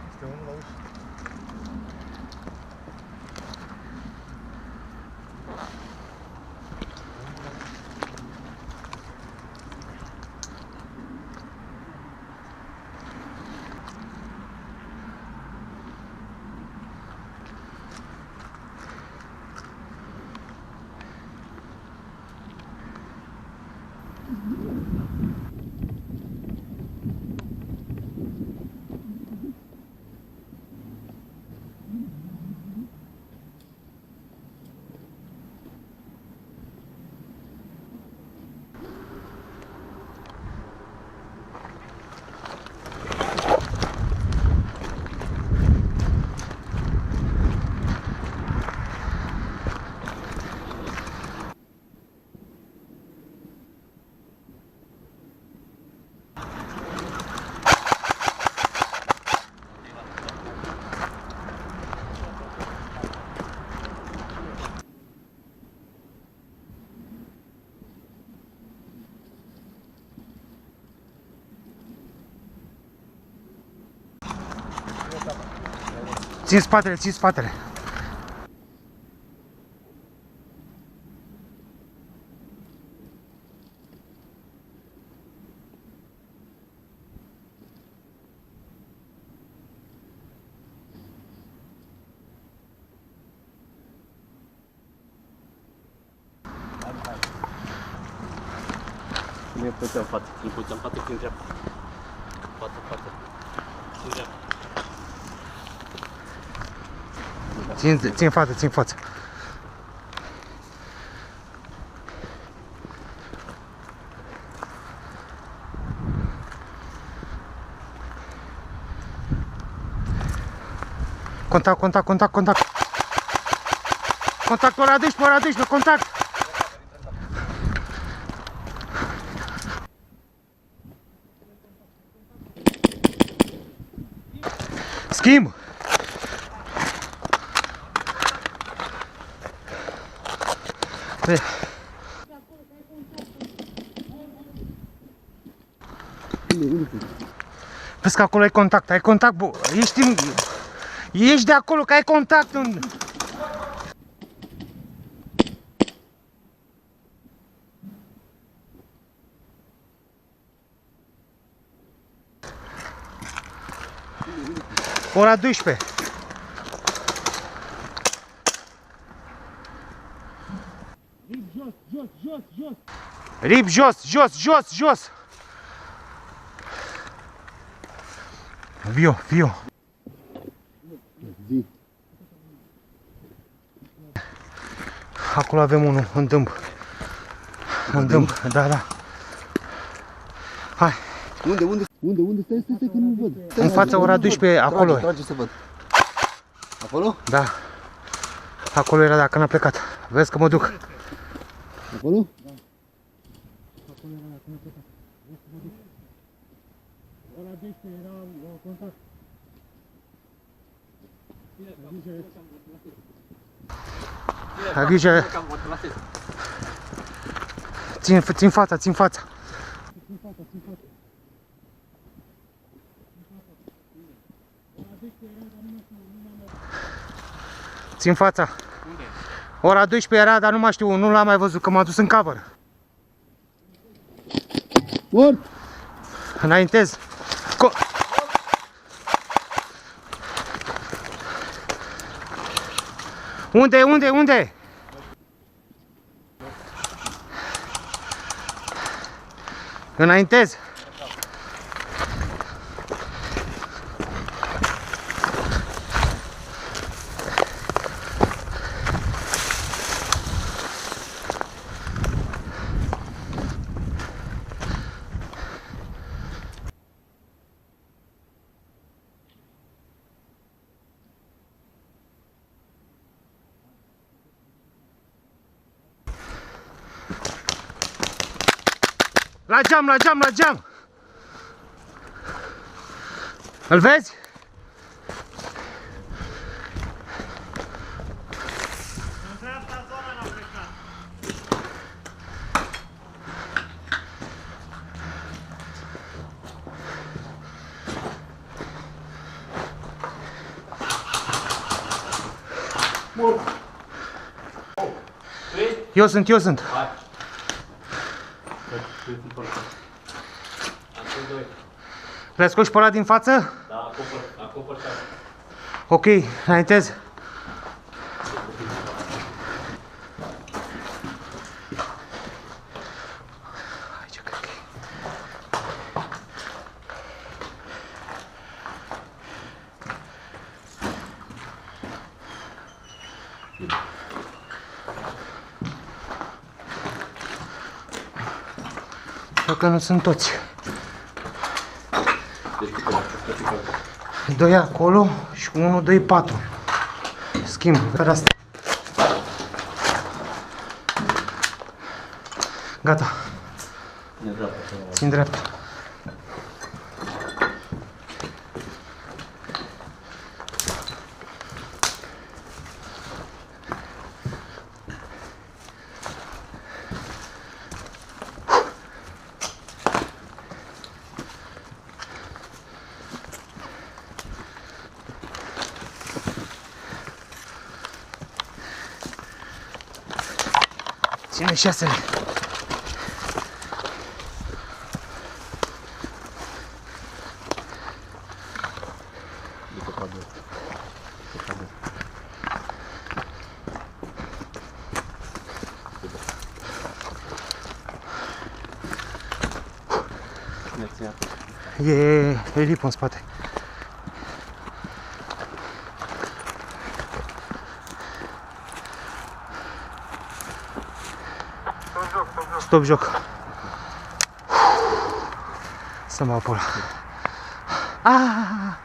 Este unul la ușă. Țin spatele, țin spatele. Nu e poziția în față, țin poziția în față, țin dreapta. Față, față. Țin dreapta. Țin față, țin față. Contact, contact, contact, contact. Contact, ora 12, contact. Schimb. Vezi că acolo ai contact, ești de acolo, că ai contact în... Ora 12. Rip jos, jos, jos, jos. Vio, vio. Acolo avem unul, în dâmb. În dâmb, da, da. Hai. Unde? Stai, că nu văd. În fața ora 12, acolo. Trage să văd. Acolo? Da. Acolo era dacă n-a plecat. Vezi că mă duc. Acolo? Da. Acolo era dacă n-a plecat. Vezi că mă duc. Ora 12 era contact. Ai grijă. Țin fața, țin fața. Țin fața. Unde? Ora 12 era, dar nu mai știu, nu l-am mai văzut, că m-a dus în cover. Mort! Înaintez. Unde? Înaintez. La geam! Îl vezi? În dreapta zona l-a plecat. Mult. Tu ești? Eu sunt. Hai. Acum doi. Vrei să scoți pe ăla din față? Da, acopăr și asta. Ok, înaintez. Aici cred că e. Dacă nu sunt toți. Doi acolo și cu 1, 2, 4. Schimb pe asta. Gata. Țin dreapta. Ține 6. E lipul în spate. Stop joc. Să mă apăr. Ah!